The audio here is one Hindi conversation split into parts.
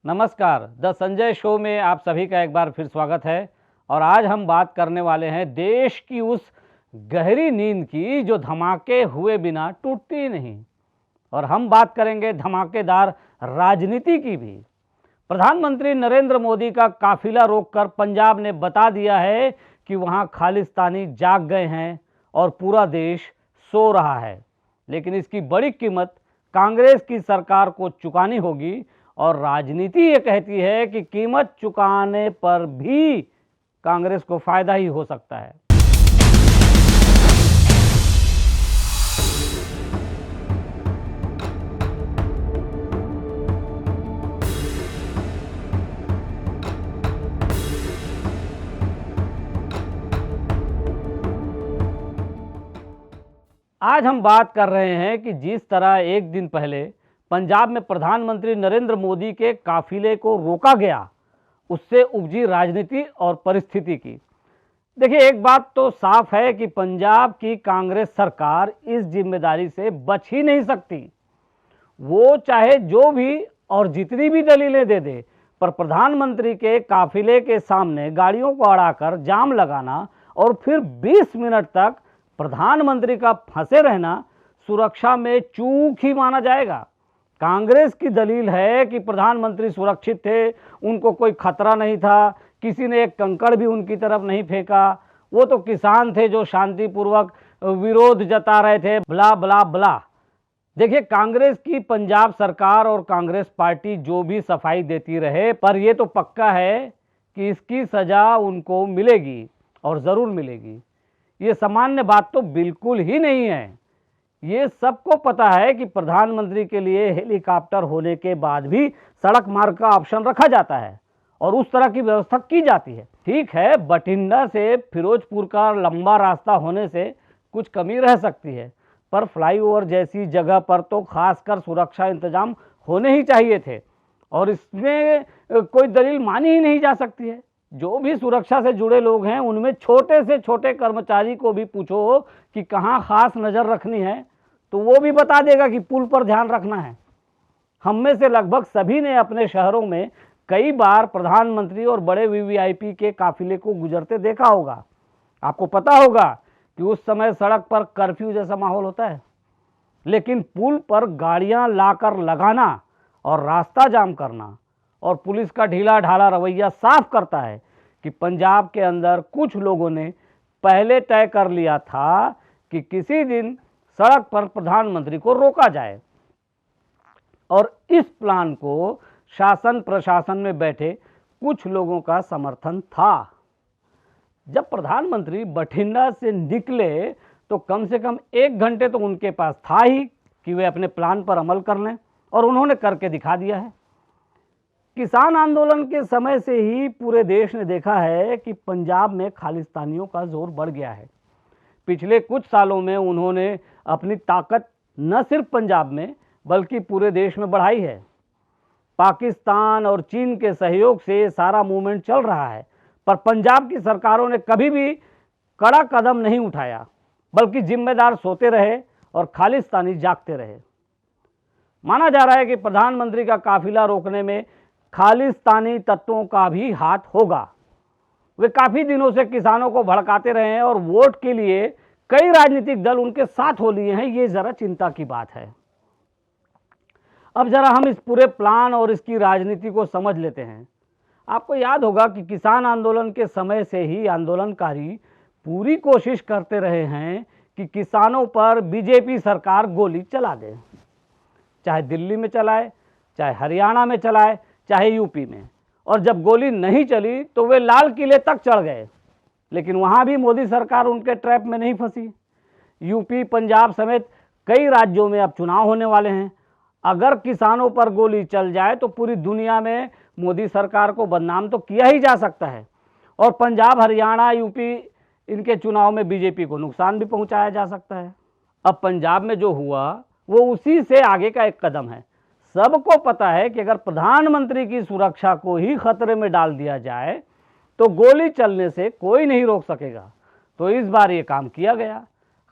नमस्कार, द संजय शो में आप सभी का एक बार फिर स्वागत है। और आज हम बात करने वाले हैं देश की उस गहरी नींद की जो धमाके हुए बिना टूटती ही नहीं। और हम बात करेंगे धमाकेदार राजनीति की भी। प्रधानमंत्री नरेंद्र मोदी का काफिला रोककर पंजाब ने बता दिया है कि वहां खालिस्तानी जाग गए हैं और पूरा देश सो रहा है। लेकिन इसकी बड़ी कीमत कांग्रेस की सरकार को चुकानी होगी और राजनीति ये कहती है कि कीमत चुकाने पर भी कांग्रेस को फायदा ही हो सकता है। आज हम बात कर रहे हैं कि जिस तरह एक दिन पहले पंजाब में प्रधानमंत्री नरेंद्र मोदी के काफिले को रोका गया, उससे उपजी राजनीति और परिस्थिति की। देखिए, एक बात तो साफ है कि पंजाब की कांग्रेस सरकार इस जिम्मेदारी से बच ही नहीं सकती। वो चाहे जो भी और जितनी भी दलीलें दे दे, पर प्रधानमंत्री के काफिले के सामने गाड़ियों को अड़ाकर जाम लगाना और फिर 20 मिनट तक प्रधानमंत्री का फंसे रहना सुरक्षा में चूक ही माना जाएगा। कांग्रेस की दलील है कि प्रधानमंत्री सुरक्षित थे, उनको कोई खतरा नहीं था, किसी ने एक कंकड़ भी उनकी तरफ नहीं फेंका, वो तो किसान थे जो शांतिपूर्वक विरोध जता रहे थे, ब्ला ब्ला ब्ला। देखिए, कांग्रेस की पंजाब सरकार और कांग्रेस पार्टी जो भी सफाई देती रहे, पर यह तो पक्का है कि इसकी सजा उनको मिलेगी और ज़रूर मिलेगी। ये सामान्य बात तो बिल्कुल ही नहीं है। ये सबको पता है कि प्रधानमंत्री के लिए हेलीकॉप्टर होने के बाद भी सड़क मार्ग का ऑप्शन रखा जाता है और उस तरह की व्यवस्था की जाती है। ठीक है, बठिंडा से फिरोजपुर का लंबा रास्ता होने से कुछ कमी रह सकती है, पर फ्लाईओवर जैसी जगह पर तो खासकर सुरक्षा इंतजाम होने ही चाहिए थे और इसमें कोई दलील मानी ही नहीं जा सकती है। जो भी सुरक्षा से जुड़े लोग हैं, उनमें छोटे से छोटे कर्मचारी को भी पूछो कि कहाँ खास नज़र रखनी है, तो वो भी बता देगा कि पुल पर ध्यान रखना है। हम में से लगभग सभी ने अपने शहरों में कई बार प्रधानमंत्री और बड़े वीवीआईपी के काफिले को गुजरते देखा होगा। आपको पता होगा कि उस समय सड़क पर कर्फ्यू जैसा माहौल होता है, लेकिन पुल पर गाड़ियां लाकर लगाना और रास्ता जाम करना और पुलिस का ढीला ढाला रवैया साफ करता है कि पंजाब के अंदर कुछ लोगों ने पहले तय कर लिया था कि किसी दिन सड़क पर प्रधानमंत्री को रोका जाए। और इस प्लान को शासन प्रशासन में बैठे कुछ लोगों का समर्थन था। जब प्रधानमंत्री बठिंडा से निकले तो कम से कम 1 घंटे तो उनके पास था ही कि वे अपने प्लान पर अमल कर लें, और उन्होंने करके दिखा दिया है। किसान आंदोलन के समय से ही पूरे देश ने देखा है कि पंजाब में खालिस्तानियों का जोर बढ़ गया है। पिछले कुछ सालों में उन्होंने अपनी ताकत न सिर्फ पंजाब में बल्कि पूरे देश में बढ़ाई है। पाकिस्तान और चीन के सहयोग से सारा मूवमेंट चल रहा है, पर पंजाब की सरकारों ने कभी भी कड़ा कदम नहीं उठाया, बल्कि जिम्मेदार सोते रहे और खालिस्तानी जागते रहे। माना जा रहा है कि प्रधानमंत्री का काफिला रोकने में खालिस्तानी तत्वों का भी हाथ होगा। वे काफी दिनों से किसानों को भड़काते रहे हैं और वोट के लिए कई राजनीतिक दल उनके साथ हो लिए हैं। ये जरा चिंता की बात है। अब जरा हम इस पूरे प्लान और इसकी राजनीति को समझ लेते हैं। आपको याद होगा कि किसान आंदोलन के समय से ही आंदोलनकारी पूरी कोशिश करते रहे हैं कि किसानों पर बीजेपी सरकार गोली चला दे, चाहे दिल्ली में चलाए, चाहे हरियाणा में चलाए, चाहे यूपी में। और जब गोली नहीं चली तो वे लाल किले तक चढ़ गए, लेकिन वहाँ भी मोदी सरकार उनके ट्रैप में नहीं फंसी। यूपी, पंजाब समेत कई राज्यों में अब चुनाव होने वाले हैं। अगर किसानों पर गोली चल जाए तो पूरी दुनिया में मोदी सरकार को बदनाम तो किया ही जा सकता है, और पंजाब, हरियाणा, यूपी इनके चुनाव में बीजेपी को नुकसान भी पहुंचाया जा सकता है। अब पंजाब में जो हुआ वो उसी से आगे का एक कदम है। सबको पता है कि अगर प्रधानमंत्री की सुरक्षा को ही खतरे में डाल दिया जाए तो गोली चलने से कोई नहीं रोक सकेगा। तो इस बार ये काम किया गया।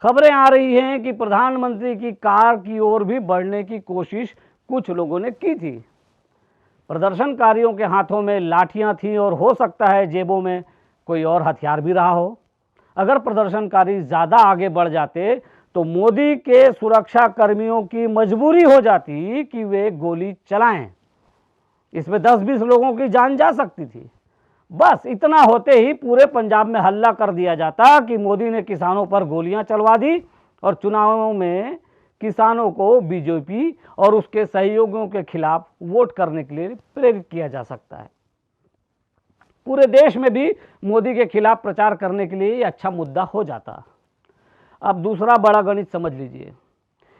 खबरें आ रही हैं कि प्रधानमंत्री की कार की ओर भी बढ़ने की कोशिश कुछ लोगों ने की थी। प्रदर्शनकारियों के हाथों में लाठियां थीं और हो सकता है जेबों में कोई और हथियार भी रहा हो। अगर प्रदर्शनकारी ज़्यादा आगे बढ़ जाते तो मोदी के सुरक्षा कर्मियों की मजबूरी हो जाती कि वे गोली चलाएं। इसमें 10-20 लोगों की जान जा सकती थी। बस इतना होते ही पूरे पंजाब में हल्ला कर दिया जाता कि मोदी ने किसानों पर गोलियां चलवा दी और चुनावों में किसानों को बीजेपी और उसके सहयोगियों के खिलाफ वोट करने के लिए प्रेरित किया जा सकता है। पूरे देश में भी मोदी के खिलाफ प्रचार करने के लिए ये अच्छा मुद्दा हो जाता। अब दूसरा बड़ा गणित समझ लीजिए,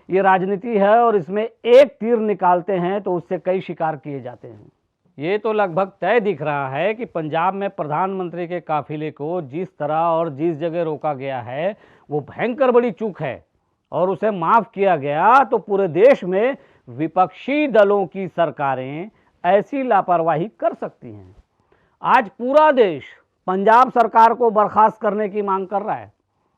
ये राजनीति है और इसमें एक तीर निकालते हैं तो उससे कई शिकार किए जाते हैं। ये तो लगभग तय दिख रहा है कि पंजाब में प्रधानमंत्री के काफिले को जिस तरह और जिस जगह रोका गया है वो भयंकर बड़ी चूक है और उसे माफ किया गया तो पूरे देश में विपक्षी दलों की सरकारें ऐसी लापरवाही कर सकती हैं। आज पूरा देश पंजाब सरकार को बर्खास्त करने की मांग कर रहा है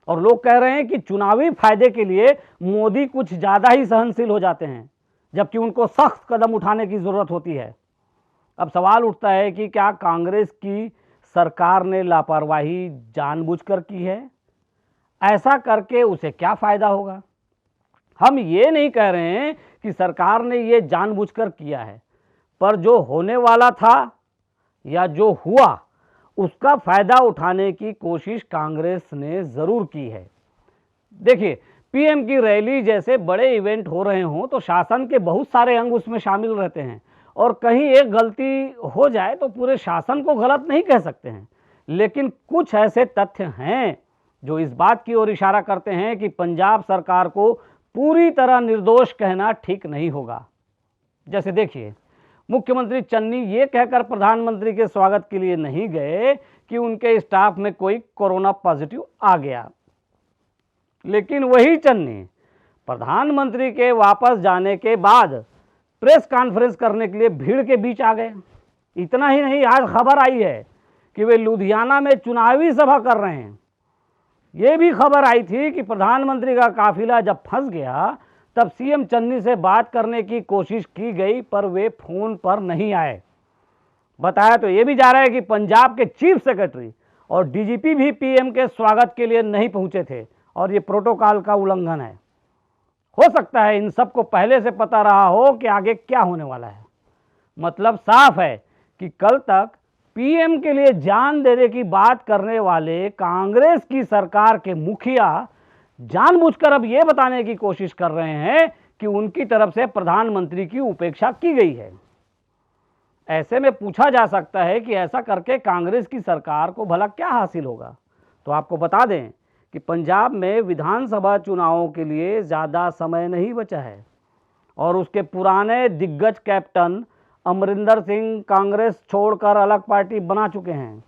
और लोग कह रहे हैं कि चुनावी फायदे के लिए मोदी कुछ ज़्यादा ही सहनशील हो जाते हैं, जबकि उनको सख्त कदम उठाने की ज़रूरत होती है। अब सवाल उठता है कि क्या कांग्रेस की सरकार ने लापरवाही जानबूझकर की है? ऐसा करके उसे क्या फ़ायदा होगा? हम ये नहीं कह रहे हैं कि सरकार ने ये जानबूझकर किया है, पर जो होने वाला था या जो हुआ उसका फ़ायदा उठाने की कोशिश कांग्रेस ने ज़रूर की है। देखिए, पीएम की रैली जैसे बड़े इवेंट हो रहे हों तो शासन के बहुत सारे अंग उसमें शामिल रहते हैं और कहीं एक गलती हो जाए तो पूरे शासन को गलत नहीं कह सकते हैं, लेकिन कुछ ऐसे तथ्य हैं जो इस बात की ओर इशारा करते हैं कि पंजाब सरकार को पूरी तरह निर्दोष कहना ठीक नहीं होगा। जैसे देखिए, मुख्यमंत्री चन्नी ये कहकर प्रधानमंत्री के स्वागत के लिए नहीं गए कि उनके स्टाफ में कोई कोरोना पॉजिटिव आ गया, लेकिन वही चन्नी प्रधानमंत्री के वापस जाने के बाद प्रेस कॉन्फ्रेंस करने के लिए भीड़ के बीच आ गए। इतना ही नहीं, आज खबर आई है कि वे लुधियाना में चुनावी सभा कर रहे हैं। ये भी खबर आई थी कि प्रधानमंत्री का काफिला जब फंस गया तब सीएम चन्नी से बात करने की कोशिश की गई, पर वे फोन पर नहीं आए। बताया तो ये भी जा रहा है कि पंजाब के चीफ सेक्रेटरी और डीजीपी भी पीएम के स्वागत के लिए नहीं पहुंचे थे और ये प्रोटोकॉल का उल्लंघन है। हो सकता है इन सबको पहले से पता रहा हो कि आगे क्या होने वाला है। मतलब साफ है कि कल तक पीएम के लिए जान देने की बात करने वाले कांग्रेस की सरकार के मुखिया जानबूझकर अब ये बताने की कोशिश कर रहे हैं कि उनकी तरफ से प्रधानमंत्री की उपेक्षा की गई है। ऐसे में पूछा जा सकता है कि ऐसा करके कांग्रेस की सरकार को भला क्या हासिल होगा। तो आपको बता दें कि पंजाब में विधानसभा चुनावों के लिए ज़्यादा समय नहीं बचा है और उसके पुराने दिग्गज कैप्टन अमरिंदर सिंह कांग्रेस छोड़कर अलग पार्टी बना चुके हैं।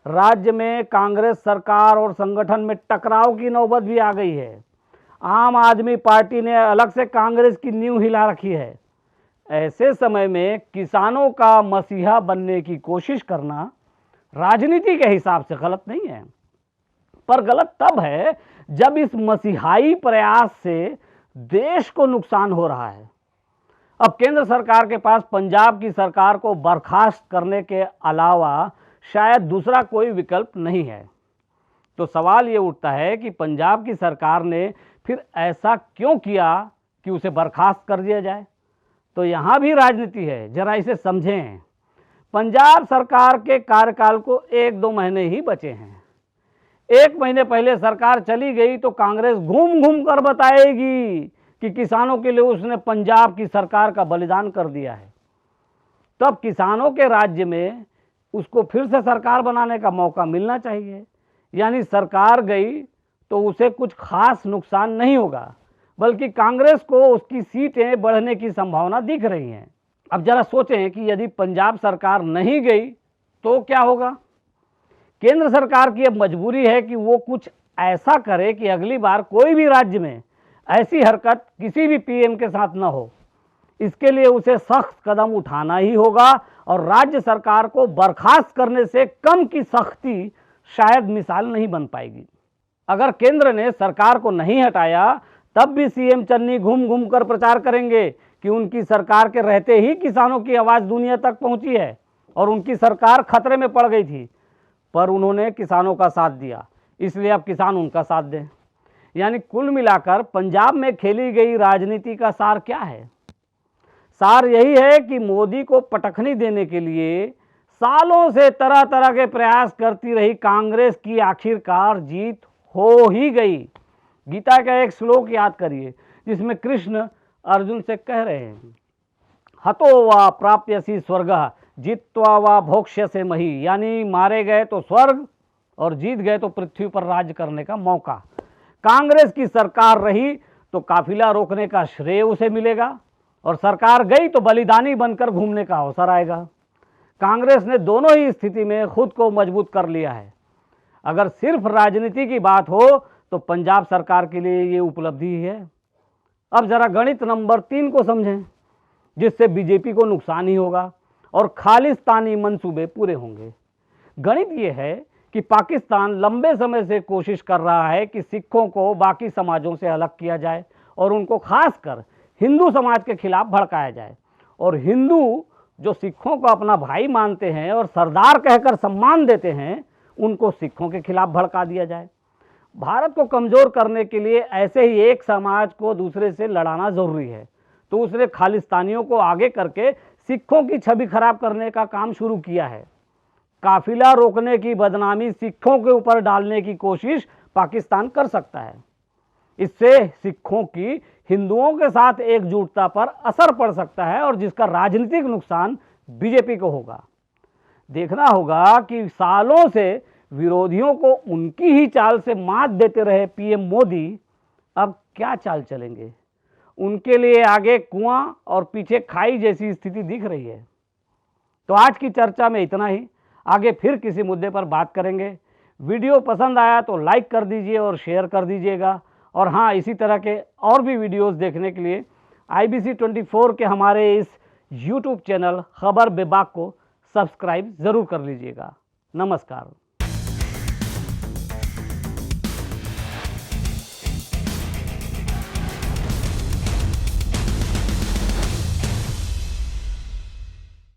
राज्य में कांग्रेस सरकार और संगठन में टकराव की नौबत भी आ गई है। आम आदमी पार्टी ने अलग से कांग्रेस की नींव हिला रखी है। ऐसे समय में किसानों का मसीहा बनने की कोशिश करना राजनीति के हिसाब से गलत नहीं है, पर गलत तब है जब इस मसीहाई प्रयास से देश को नुकसान हो रहा है। अब केंद्र सरकार के पास पंजाब की सरकार को बर्खास्त करने के अलावा शायद दूसरा कोई विकल्प नहीं है। तो सवाल ये उठता है कि पंजाब की सरकार ने फिर ऐसा क्यों किया कि उसे बर्खास्त कर दिया जाए। तो यहाँ भी राजनीति है, जरा इसे समझें। पंजाब सरकार के कार्यकाल को 1-2 महीने ही बचे हैं। 1 महीने पहले सरकार चली गई तो कांग्रेस घूम घूम कर बताएगी कि किसानों के लिए उसने पंजाब की सरकार का बलिदान कर दिया है। तब किसानों के राज्य में उसको फिर से सरकार बनाने का मौका मिलना चाहिए। यानी सरकार गई तो उसे कुछ खास नुकसान नहीं होगा, बल्कि कांग्रेस को उसकी सीटें बढ़ने की संभावना दिख रही हैं। अब जरा सोचें कि यदि पंजाब सरकार नहीं गई तो क्या होगा। केंद्र सरकार की अब मजबूरी है कि वो कुछ ऐसा करे कि अगली बार कोई भी राज्य में ऐसी हरकत किसी भी पीएम के साथ न हो। इसके लिए उसे सख्त कदम उठाना ही होगा और राज्य सरकार को बर्खास्त करने से कम की सख्ती शायद मिसाल नहीं बन पाएगी। अगर केंद्र ने सरकार को नहीं हटाया तब भी सीएम चन्नी घूम घूम कर प्रचार करेंगे कि उनकी सरकार के रहते ही किसानों की आवाज़ दुनिया तक पहुंची है और उनकी सरकार खतरे में पड़ गई थी, पर उन्होंने किसानों का साथ दिया, इसलिए अब किसान उनका साथ दें। यानी कुल मिलाकर पंजाब में खेली गई राजनीति का सार क्या है? सार यही है कि मोदी को पटखनी देने के लिए सालों से तरह तरह के प्रयास करती रही कांग्रेस की आखिरकार जीत हो ही गई। गीता का एक श्लोक याद करिए जिसमें कृष्ण अर्जुन से कह रहे हैं, हतो वा प्राप्यसी स्वर्ग जित्वा वा भोक्ष्यसे मही, यानी मारे गए तो स्वर्ग और जीत गए तो पृथ्वी पर राज्य करने का मौका। कांग्रेस की सरकार रही तो काफिला रोकने का श्रेय उसे मिलेगा और सरकार गई तो बलिदानी बनकर घूमने का अवसर आएगा। कांग्रेस ने दोनों ही स्थिति में खुद को मजबूत कर लिया है। अगर सिर्फ राजनीति की बात हो तो पंजाब सरकार के लिए ये उपलब्धि है। अब जरा गणित नंबर 3 को समझें, जिससे बीजेपी को नुकसान ही होगा और खालिस्तानी मंसूबे पूरे होंगे। गणित ये है कि पाकिस्तान लंबे समय से कोशिश कर रहा है कि सिखों को बाकी समाजों से अलग किया जाए और उनको खासकर हिंदू समाज के खिलाफ भड़काया जाए, और हिंदू जो सिखों को अपना भाई मानते हैं और सरदार कहकर सम्मान देते हैं, उनको सिखों के खिलाफ भड़का दिया जाए। भारत को कमज़ोर करने के लिए ऐसे ही एक समाज को दूसरे से लड़ाना ज़रूरी है, तो उसने खालिस्तानियों को आगे करके सिखों की छवि खराब करने का काम शुरू किया है। काफिला रोकने की बदनामी सिखों के ऊपर डालने की कोशिश पाकिस्तान कर सकता है। इससे सिखों की हिंदुओं के साथ एकजुटता पर असर पड़ सकता है और जिसका राजनीतिक नुकसान बीजेपी को होगा। देखना होगा कि सालों से विरोधियों को उनकी ही चाल से मात देते रहे पीएम मोदी अब क्या चाल चलेंगे? उनके लिए आगे कुआं और पीछे खाई जैसी स्थिति दिख रही है। तो आज की चर्चा में इतना ही, आगे फिर किसी मुद्दे पर बात करेंगे। वीडियो पसंद आया तो लाइक कर दीजिए और शेयर कर दीजिएगा। और हाँ, इसी तरह के और भी वीडियोस देखने के लिए IBC 24 के हमारे इस YouTube चैनल खबर बेबाक को सब्सक्राइब ज़रूर कर लीजिएगा। नमस्कार।